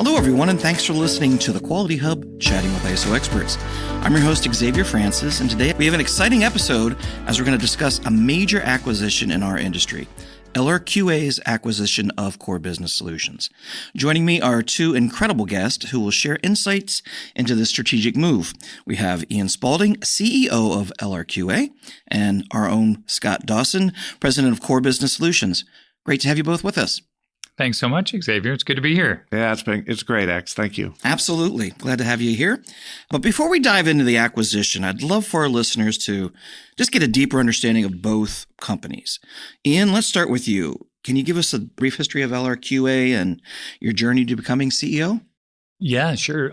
Hello, everyone, and thanks for listening to the Quality Hub, Chatting with ISO Experts. I'm your host, Xavier Francis, and today we have an exciting episode as we're going to discuss a major acquisition in our industry, LRQA's acquisition of Core Business Solutions. Joining me are two incredible guests who will share insights into this strategic move. We have Ian Spaulding, CEO of LRQA, and our own Scott Dawson, President of Core Business Solutions. Great to have you both with us. Thanks so much, Xavier. It's good to be here. Yeah, it's great, X. Thank you. Absolutely. Glad to have you here. But before we dive into the acquisition, I'd love for our listeners to just get a deeper understanding of both companies. Ian, let's start with you. Can you give us a brief history of LRQA and your journey to becoming CEO? Yeah, sure.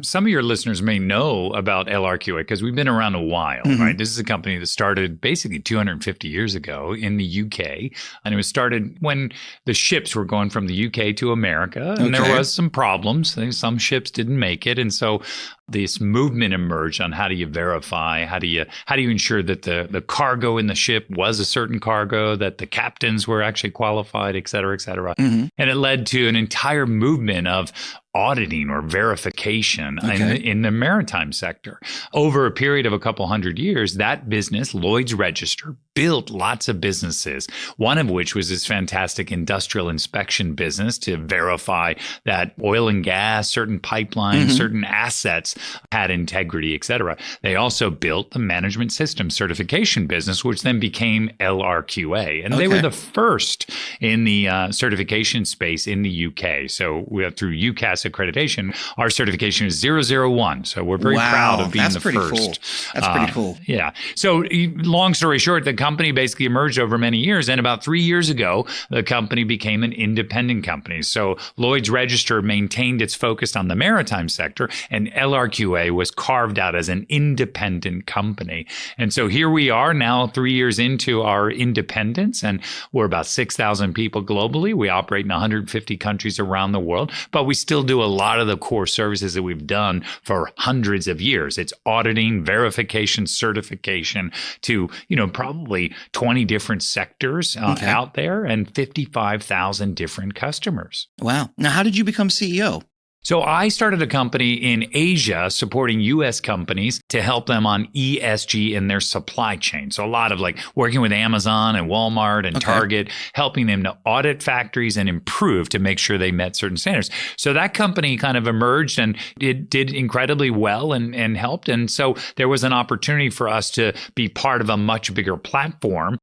Some of your listeners may know about LRQA because we've been around a while, right? This is a company that started basically 250 years ago in the UK. And it was started when the ships were going from the UK to America. And there was some problems. Some ships didn't make it. And so this movement emerged on how do you verify, how do you ensure that the cargo in the ship was a certain cargo, that the captains were actually qualified, et cetera, et cetera. And it led to an entire movement of auditing or verification in the maritime sector. Over a period of a couple hundred years, that business, Lloyd's Register, built lots of businesses, one of which was this fantastic industrial inspection business to verify that oil and gas, certain pipelines, certain assets had integrity, et cetera. They also built the management system certification business, which then became LRQA. And they were the first in the certification space in the UK. So through UCAS accreditation, our certification is 001. So we're very proud of being the first. Cool. That's pretty cool. Yeah. So long story short, the company basically emerged over many years. And about 3 years ago, the company became an independent company. So Lloyd's Register maintained its focus on the maritime sector, and LRQA was carved out as an independent company. And so here we are now 3 years into our independence, and we're about 6,000 people globally. We operate in 150 countries around the world, but we still do a lot of the core services that we've done for hundreds of years. It's auditing, verification, certification to, probably 20 different sectors out there and 55,000 different customers. Wow. Now, how did you become CEO? So I started a company in Asia supporting U.S. companies to help them on ESG in their supply chain. So a lot of working with Amazon and Walmart and Target, helping them to audit factories and improve to make sure they met certain standards. So that company kind of emerged and it did incredibly well and helped. And so there was an opportunity for us to be part of a much bigger platform.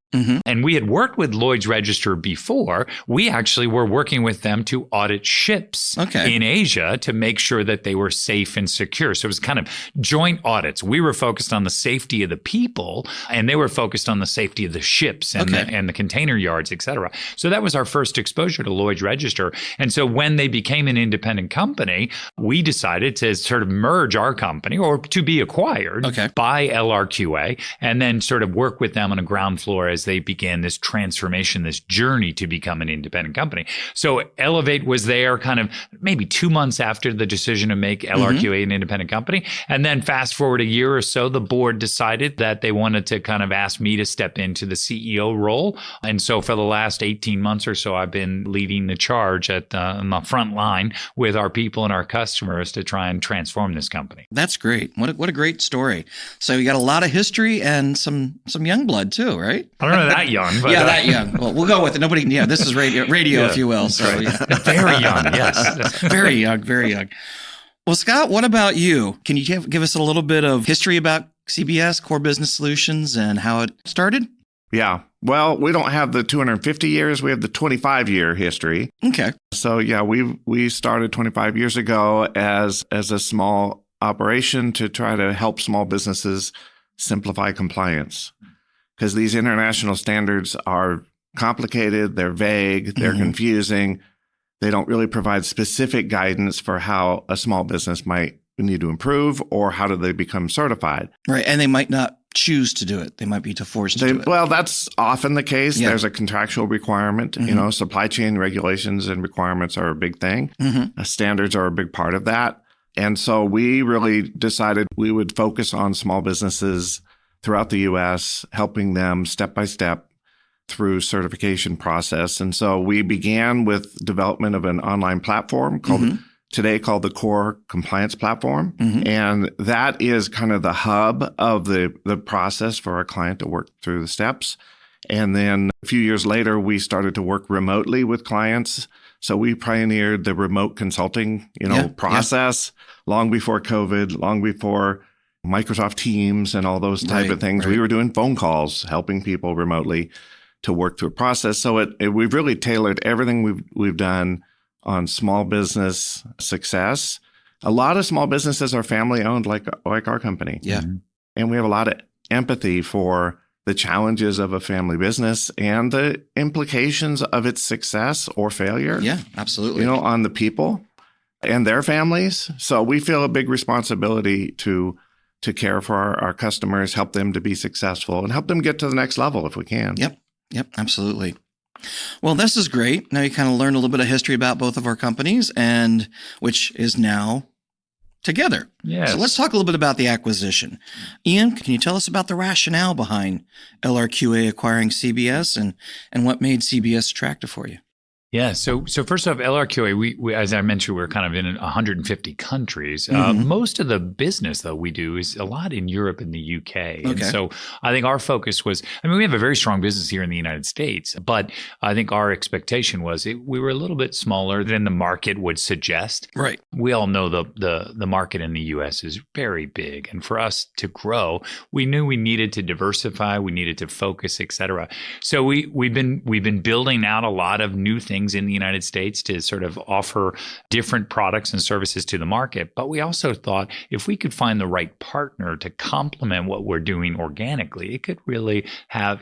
And we had worked with Lloyd's Register before. We actually were working with them to audit ships in Asia to make sure that they were safe and secure. So it was kind of joint audits. We were focused on the safety of the people, and they were focused on the safety of the ships and the container yards, et cetera. So that was our first exposure to Lloyd's Register. And so when they became an independent company, we decided to sort of merge our company or to be acquired by LRQA and then sort of work with them on a ground floor as they began this transformation, this journey to become an independent company. So Elevate was there kind of maybe 2 months after the decision to make LRQA an independent company. And then fast forward a year or so, the board decided that they wanted to kind of ask me to step into the CEO role. And so for the last 18 months or so, I've been leading the charge on the front line with our people and our customers to try and transform this company. That's great. What a great story. So you got a lot of history and some young blood too, right? I don't know that young, but that young. Well, we'll go with it. This is radio, if you will. So very young, yes. Very young, very young. Well, Scott, what about you? Can you give us a little bit of history about CBS, Core Business Solutions, and how it started? Yeah. Well, we don't have the 250 years. We have the 25-year history. Okay. So, yeah, we started 25 years ago as a small operation to try to help small businesses simplify compliance. Because these international standards are complicated, they're vague, they're confusing. They don't really provide specific guidance for how a small business might need to improve or how do they become certified. Right. And they might not choose to do it. They might be forced to do it. Well, that's often the case. Yeah. There's a contractual requirement. Supply chain regulations and requirements are a big thing. Standards are a big part of that. And so we really decided we would focus on small businesses throughout the U.S., helping them step by step through certification process. And so we began with development of an online platform called today called the Core Compliance Platform. Mm-hmm. And that is kind of the hub of the process for our client to work through the steps. And then a few years later, we started to work remotely with clients. So we pioneered the remote consulting, process long before COVID, long before Microsoft Teams and all those type of things. Right. We were doing phone calls, helping people remotely to work through a process. So we've really tailored everything we've done on small business success. A lot of small businesses are family owned, like our company. Yeah. And we have a lot of empathy for the challenges of a family business and the implications of its success or failure. Yeah, absolutely. On the people and their families. So we feel a big responsibility to care for our customers, help them to be successful, and help them get to the next level if we can. Yep, absolutely. Well, this is great. Now you kind of learned a little bit of history about both of our companies, and which is now together. Yes. So let's talk a little bit about the acquisition. Ian, can you tell us about the rationale behind LRQA acquiring CBS and what made CBS attractive for you? Yeah. So first off, LRQA, we as I mentioned, we're kind of in 150 countries. Mm-hmm. Most of the business, though, we do is a lot in Europe and the UK. Okay. And so I think our focus was, we have a very strong business here in the United States, but I think our expectation was we were a little bit smaller than the market would suggest. Right. We all know the market in the US is very big. And for us to grow, we knew we needed to diversify, we needed to focus, et cetera. So we've been building out a lot of new things in the United States to sort of offer different products and services to the market. But we also thought if we could find the right partner to complement what we're doing organically, it could really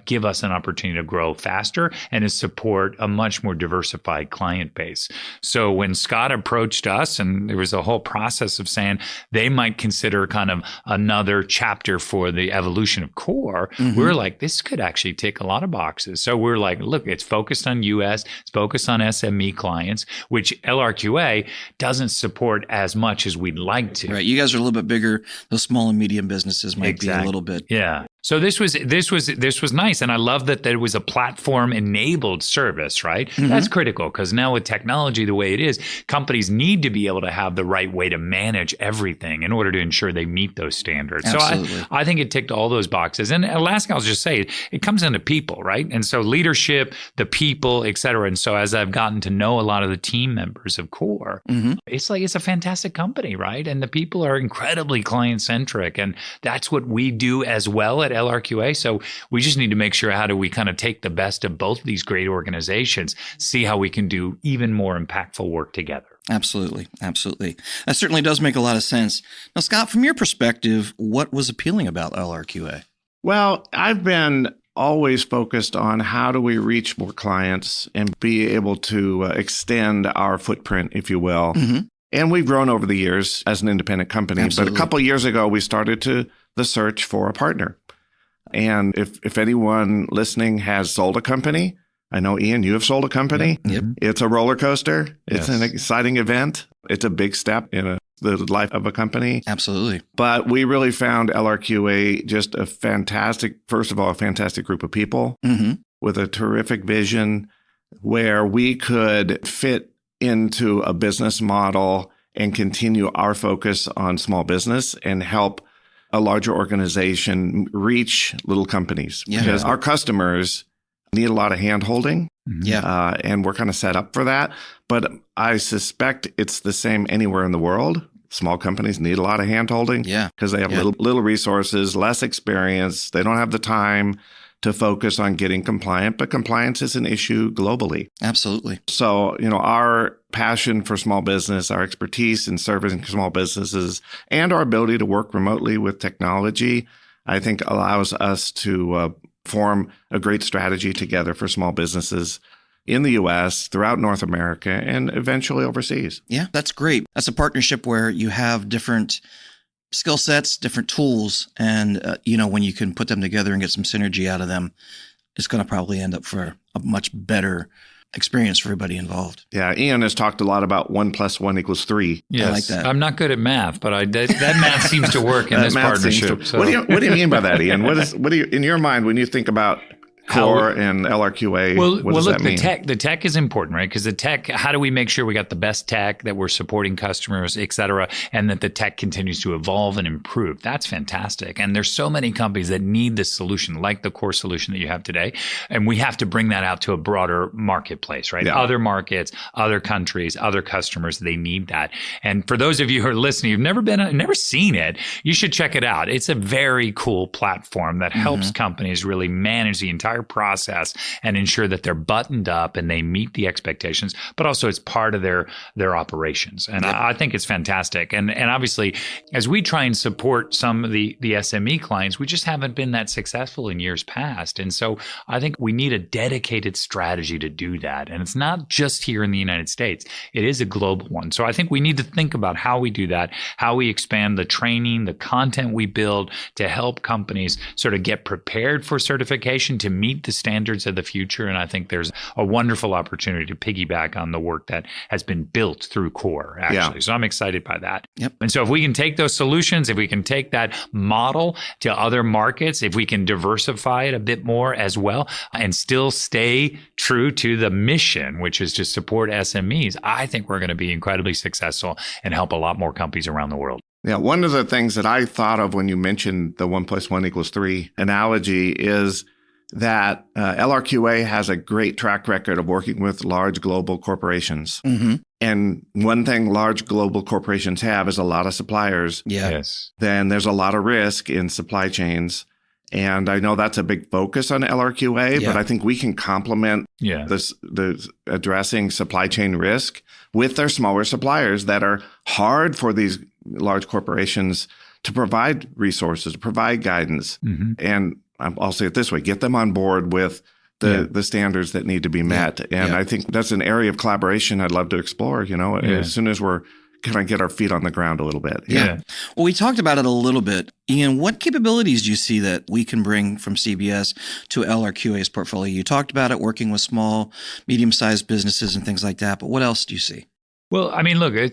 give us an opportunity to grow faster and to support a much more diversified client base. So when Scott approached us, and there was a whole process of saying they might consider kind of another chapter for the evolution of Core, we were like, this could actually tick a lot of boxes. So we're like, look, it's focused on US, it's focused on SME clients, which LRQA doesn't support as much as we'd like to. Right. You guys are a little bit bigger. Those small and medium businesses might be a little bit. Yeah. So this was nice, and I love that there was a platform-enabled service, right? Mm-hmm. That's critical because now with technology the way it is, companies need to be able to have the right way to manage everything in order to ensure they meet those standards. Absolutely. So I think it ticked all those boxes. And last thing I'll just say, it comes into people, right? And so leadership, the people, et cetera. And so as I've gotten to know a lot of the team members of Core, it's a fantastic company, right? And the people are incredibly client-centric, and that's what we do as well at LRQA. So we just need to make sure how do we kind of take the best of both of these great organizations, see how we can do even more impactful work together. Absolutely. Absolutely. That certainly does make a lot of sense. Now, Scott, from your perspective, what was appealing about LRQA? Well, I've been always focused on how do we reach more clients and be able to extend our footprint, if you will. Mm-hmm. And we've grown over the years as an independent company. Absolutely. But a couple of years ago, we started the search for a partner. And if anyone listening has sold a company, I know, Ian, you have sold a company. Yep. It's a roller coaster. It's Yes. an exciting event. It's a big step in the life of a company. Absolutely. But we really found LRQA just a fantastic group of people with a terrific vision where we could fit into a business model and continue our focus on small business and help a larger organization reach little companies. Yeah. Because our customers need a lot of hand-holding. Yeah. And we're kind of set up for that. But I suspect it's the same anywhere in the world. Small companies need a lot of hand-holding because they have little resources, less experience. They don't have the time to focus on getting compliant, but compliance is an issue globally. Absolutely. So, our passion for small business, our expertise in servicing small businesses, and our ability to work remotely with technology, I think allows us to form a great strategy together for small businesses in the U.S., throughout North America, and eventually overseas. Yeah, that's great. That's a partnership where you have different skill sets, different tools, and when you can put them together and get some synergy out of them, it's going to probably end up for a much better experience for everybody involved. Yeah, Ian has talked a lot about 1 + 1 = 3. Yes. I like that. I'm not good at math, but that math seems to work in this partnership. What do you mean by that, Ian? What do you in your mind when you think about core and LRQA. Well, what does look, that mean? the tech is important, right? Because the tech, how do we make sure we got the best tech, that we're supporting customers, et cetera, and that the tech continues to evolve and improve? That's fantastic. And there's so many companies that need this solution, like the core solution that you have today. And we have to bring that out to a broader marketplace, right? Yeah. Other markets, other countries, other customers, they need that. And for those of you who are listening, you've never seen it, you should check it out. It's a very cool platform that helps companies really manage the entire process and ensure that they're buttoned up and they meet the expectations, but also it's part of their operations. And I think it's fantastic. And obviously, as we try and support some of the SME clients, we just haven't been that successful in years past. And so I think we need a dedicated strategy to do that. And it's not just here in the United States. It is a global one. So I think we need to think about how we do that, how we expand the training, the content we build to help companies sort of get prepared for certification to meet the standards of the future. And I think there's a wonderful opportunity to piggyback on the work that has been built through core, actually. So I'm excited by that. Yep. And so if we can take those solutions, if we can take that model to other markets, if we can diversify it a bit more as well, and still stay true to the mission, which is to support SMEs, I think we're going to be incredibly successful and help a lot more companies around the world. Yeah, one of the things that I thought of when you mentioned the 1 + 1 = 3 analogy is that LRQA has a great track record of working with large global corporations. And one thing large global corporations have is a lot of suppliers. Yeah. Yes. Then there's a lot of risk in supply chains. And I know that's a big focus on LRQA, but I think we can complement the addressing supply chain risk with their smaller suppliers that are hard for these large corporations to provide resources, to provide guidance. And I'll say it this way, get them on board with the standards that need to be met. And I think that's an area of collaboration I'd love to explore, as soon as we're kind of get our feet on the ground a little bit. Well, we talked about it a little bit. Ian, what capabilities do you see that we can bring from CBS to LRQA's portfolio? You talked about it working with small, medium-sized businesses and things like that, but what else do you see? Well, I mean, look, look,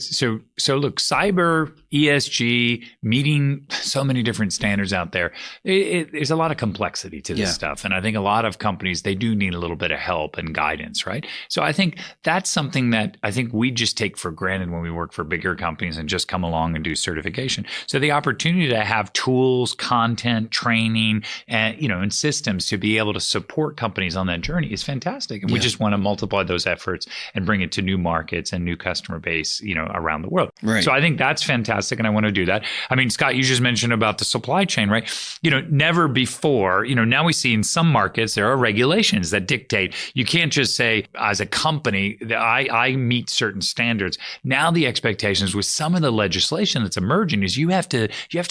cyber, ESG, meeting so many different standards out there. There's a lot of complexity to this stuff. And I think a lot of companies, they do need a little bit of help and guidance, right? So I think that's something that I think we just take for granted when we work for bigger companies and just come along and do certification. So the opportunity to have tools, content, training, and systems to be able to support companies on that journey is fantastic. And we just want to multiply those efforts and bring it to new markets and new customer base, around the world. Right. So I think that's fantastic. And I want to do that. I mean, Scott, you just mentioned about the supply chain, right? Never before, now we see in some markets, there are regulations that dictate you can't just say as a company that I meet certain standards. Now the expectations with some of the legislation that's emerging is you have to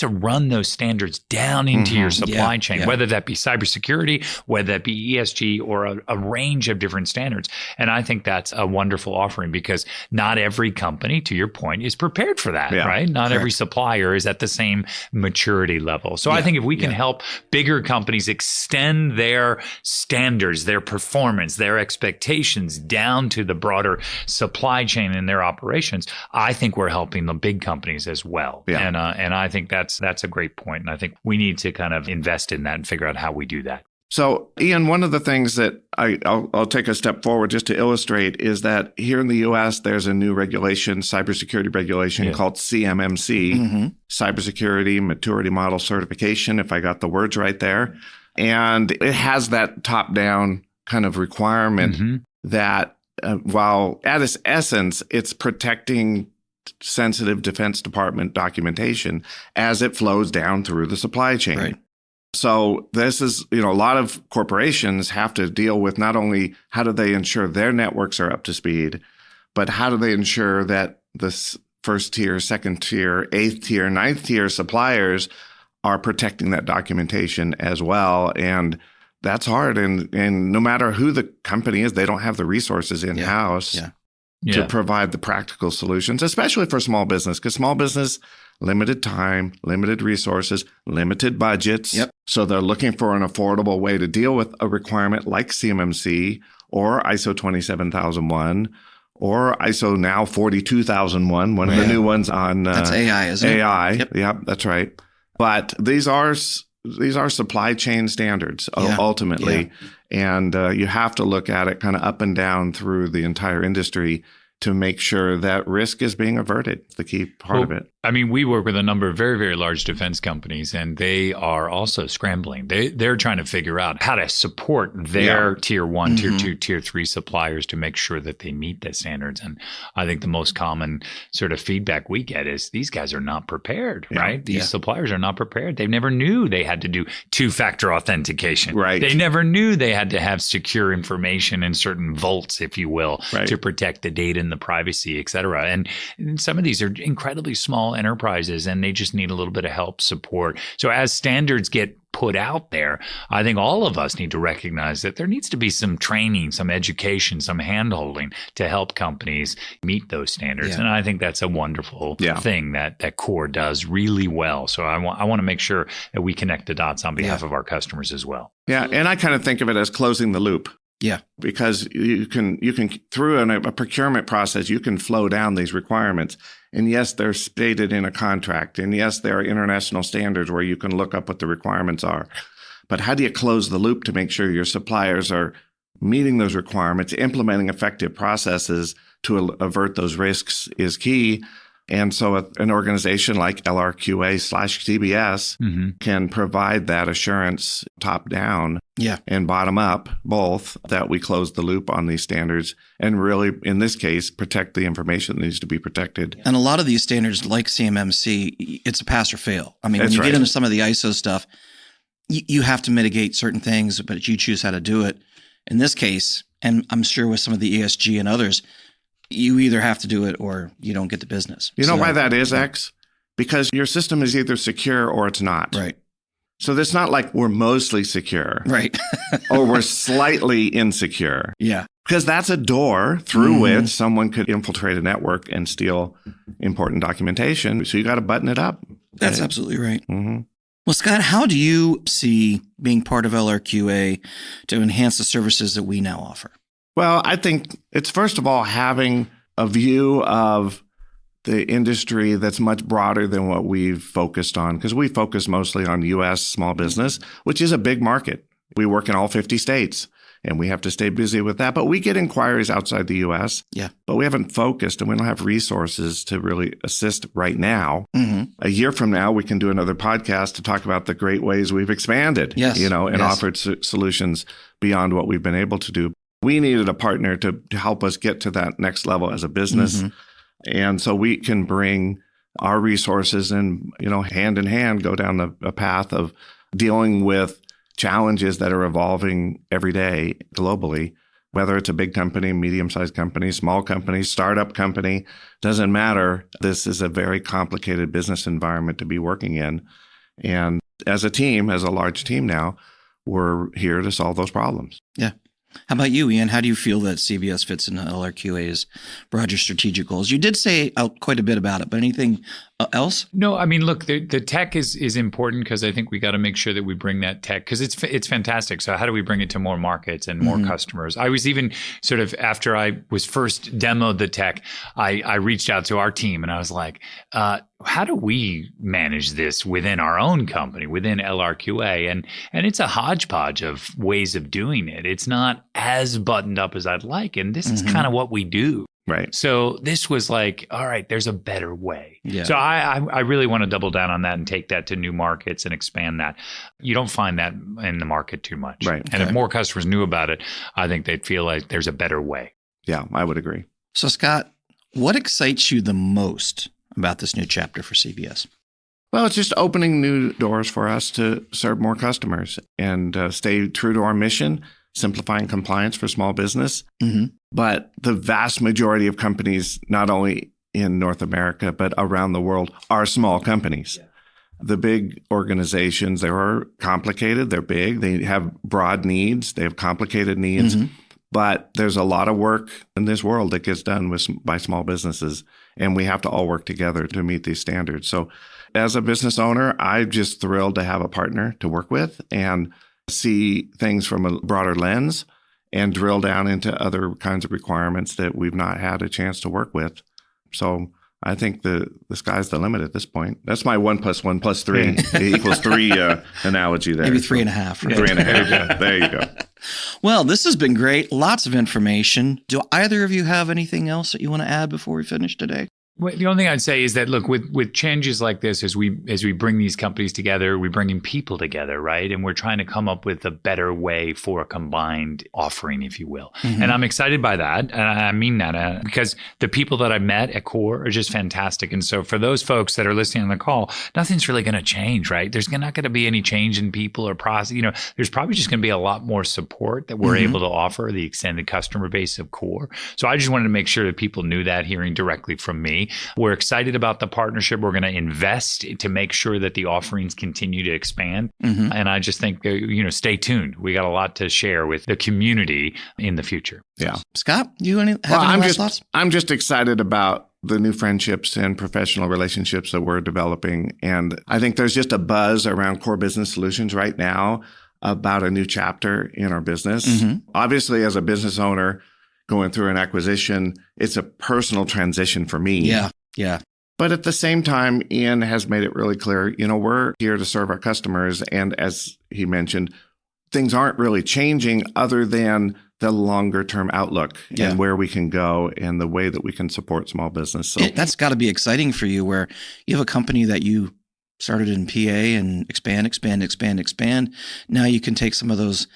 run those standards down into your supply chain, whether that be cybersecurity, whether that be ESG or a range of different standards. And I think that's a wonderful offering because not every company, to your point, is prepared for that, right? Not every supplier is at the same maturity level. So I think if we can help bigger companies extend their standards, their performance, their expectations down to the broader supply chain in their operations, I think we're helping the big companies as well. And I think that's a great point. And I think we need to kind of invest in that and figure out how we do that. So, Ian, one of the things that I'll take a step forward just to illustrate is that here in the U.S., there's a new regulation, cybersecurity regulation called CMMC, Cybersecurity Maturity Model Certification, if I got the words right there. And it has that top-down kind of requirement that while at its essence, it's protecting sensitive Defense Department documentation as it flows down through the supply chain. Right. So this is, a lot of corporations have to deal with not only how do they ensure their networks are up to speed, but how do they ensure that the first tier, second tier, eighth tier, ninth tier suppliers are protecting that documentation as well. And that's hard. And no matter who the company is, they don't have the resources in-house to provide the practical solutions, especially for small business, because small business, limited time, limited resources, limited budgets. So they're looking for an affordable way to deal with a requirement like CMMC or ISO 27001 or ISO now 42001, one of the new ones on that's AI, isn't it? AI. Yep, that's right. But these are these are supply chain standards Yeah. ultimately. And you have to look at it kind of up and down through the entire industry to make sure that risk is being averted. It's the key part of it. I mean, we work with a number of very, very large defense companies, and they are also scrambling. They're trying to figure out how to support their tier 1, tier 2, tier 3 suppliers to make sure that they meet the standards. And I think the most common sort of feedback we get is these guys are not prepared, right? These suppliers are not prepared. They never knew they had to do two-factor authentication. Right. They never knew they had to have secure information in certain vaults, if you will, to protect the data and the privacy, et cetera. And some of these are incredibly small enterprises, and they just need a little bit of help, support. So as standards get put out there, I think all of us need to recognize that there needs to be some training, some education, some handholding to help companies meet those standards. And I think that's a wonderful thing that Core does really well. So I want to make sure that we connect the dots on behalf of our customers as well. Yeah. And I kind of think of it as closing the loop. Yeah. Because you can through a procurement process, you can flow down these requirements. And yes, they're stated in a contract. And yes, there are international standards where you can look up what the requirements are. But how do you close the loop to make sure your suppliers are meeting those requirements, implementing effective processes to avert those risks is key. And so an organization like LRQA/CBS can provide that assurance top down and bottom up, both, that we close the loop on these standards and really, in this case, protect the information that needs to be protected. And a lot of these standards, like CMMC, it's a pass or fail. I mean, when you get into some of the ISO stuff, you have to mitigate certain things, but you choose how to do it. In this case, and I'm sure with some of the ESG and others, you either have to do it or you don't get the business. You know why that is, X? Because your system is either secure or it's not. Right. So it's not like we're mostly secure. Right. Or we're slightly insecure. Yeah. Because that's a door through which someone could infiltrate a network and steal important documentation. So you got to button it up. That's absolutely right. Well, Scott, how do you see being part of LRQA to enhance the services that we now offer? Well, I think it's first of all having a view of the industry that's much broader than what we've focused on, because we focus mostly on U.S. small business, which is a big market. We work in all 50 states, and we have to stay busy with that. But we get inquiries outside the U.S., but we haven't focused, and we don't have resources to really assist right now. A year from now, we can do another podcast to talk about the great ways we've expanded, and offered solutions beyond what we've been able to do. We needed a partner to help us get to that next level as a business. And so we can bring our resources and, hand in hand, go down the path of dealing with challenges that are evolving every day globally, whether it's a big company, medium-sized company, small company, startup company, doesn't matter. This is a very complicated business environment to be working in. And as a team, as a large team now, we're here to solve those problems. Yeah. How about you, Ian? How do you feel that CBS fits into LRQA's broader strategic goals? You did say quite a bit about it, but anything else? No, I mean, look, the tech is important because I think we got to make sure that we bring that tech because it's fantastic. So how do we bring it to more markets and more customers? I was even sort of, after I was first demoed the tech, I reached out to our team and I was like, how do we manage this within our own company, within LRQA? And it's a hodgepodge of ways of doing it. It's not as buttoned up as I'd like. And this is kind of what we do. Right. So this was like, all right, there's a better way. Yeah. So I really want to double down on that and take that to new markets and expand that. You don't find that in the market too much. Right. And if more customers knew about it, I think they'd feel like there's a better way. Yeah, I would agree. So Scott, what excites you the most about this new chapter for CBS? Well, it's just opening new doors for us to serve more customers and stay true to our mission, simplifying compliance for small business. But the vast majority of companies, not only in North America, but around the world, are small companies. The big organizations, they are complicated. They're big. They have broad needs. They have complicated needs. But there's a lot of work in this world that gets done by small businesses, and we have to all work together to meet these standards. So as a business owner, I'm just thrilled to have a partner to work with and see things from a broader lens and drill down into other kinds of requirements that we've not had a chance to work with. So I think the sky's the limit at this point. That's my 1 + 1 + 3 equals 3 analogy there. Maybe 3.5. Right? 3.5. There you go. Well, this has been great. Lots of information. Do either of you have anything else that you want to add before we finish today? Well, the only thing I'd say is that, look, with changes like this, as we bring these companies together, we're bringing people together, right? And we're trying to come up with a better way for a combined offering, if you will. Mm-hmm. And I'm excited by that. And I mean that because the people that I met at Core are just fantastic. And so for those folks that are listening on the call, nothing's really going to change, right? There's not going to be any change in people or process. There's probably just going to be a lot more support that we're able to offer the extended customer base of Core. So I just wanted to make sure that people knew that, hearing directly from me. We're excited about the partnership. We're going to invest to make sure that the offerings continue to expand. Mm-hmm. And I just think, stay tuned. We got a lot to share with the community in the future. Yeah. Scott, you have any last thoughts? I'm just excited about the new friendships and professional relationships that we're developing. And I think there's just a buzz around Core Business Solutions right now about a new chapter in our business. Mm-hmm. Obviously, as a business owner, going through an acquisition, it's a personal transition for me. Yeah. But at the same time, Ian has made it really clear, we're here to serve our customers. And as he mentioned, things aren't really changing other than the longer term outlook and where we can go and the way that we can support small business. So that's got to be exciting for you, where you have a company that you started in PA and expand. Now you can take some of those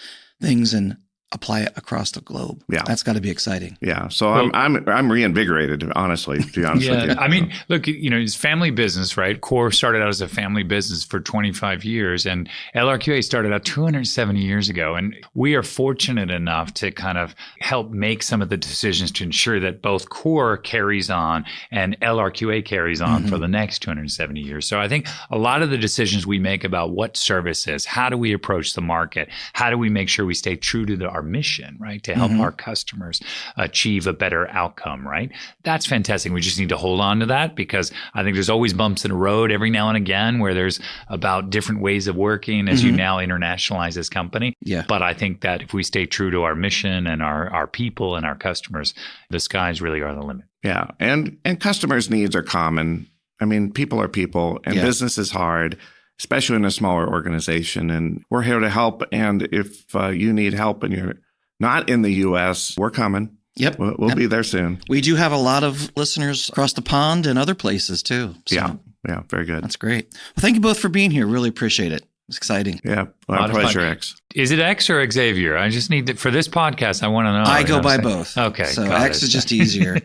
things and apply it across the globe. Yeah. That's got to be exciting. Yeah. So I'm reinvigorated, honestly, to be honest with you. I mean, look, it's family business, right? Core started out as a family business for 25 years, and LRQA started out 270 years ago. And we are fortunate enough to kind of help make some of the decisions to ensure that both Core carries on and LRQA carries on for the next 270 years. So I think a lot of the decisions we make about what service is, how do we approach the market, how do we make sure we stay true to our mission, right? To help our customers achieve a better outcome, right? That's fantastic. We just need to hold on to that, because I think there's always bumps in the road every now and again where there's about different ways of working as you now internationalize this company. Yeah. But I think that if we stay true to our mission and our people and our customers, the skies really are the limit. Yeah. And customers' needs are common. I mean, people are people, and business is hard, especially in a smaller organization. And we're here to help. And if you need help and you're not in the U.S., we're coming. Yep. We'll be there soon. We do have a lot of listeners across the pond and other places too. So Yeah. Very good. That's great. Well, thank you both for being here. Really appreciate it. It's exciting. Yeah. My pleasure, X. Is it X or Xavier? I just need for this podcast, I want to know. I go by both. Okay. So X is just easier.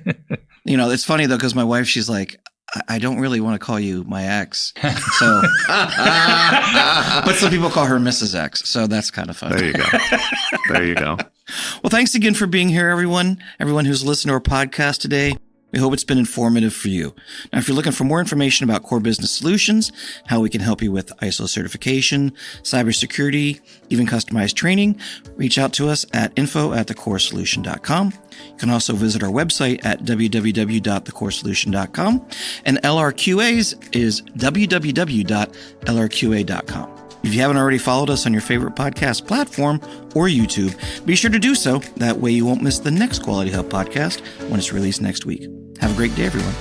It's funny though, because my wife, she's like, I don't really want to call you my ex. So, but some people call her Mrs. X. So that's kind of fun. There you go. Well, thanks again for being here, everyone who's listened to our podcast today. We hope it's been informative for you. Now, if you're looking for more information about Core Business Solutions, how we can help you with ISO certification, cybersecurity, even customized training, reach out to us at info@thecoresolution.com. You can also visit our website at www.thecoresolution.com, and LRQA's is www.lrqa.com. If you haven't already followed us on your favorite podcast platform or YouTube, be sure to do so. That way you won't miss the next Quality Hub podcast when it's released next week. Have a great day, everyone.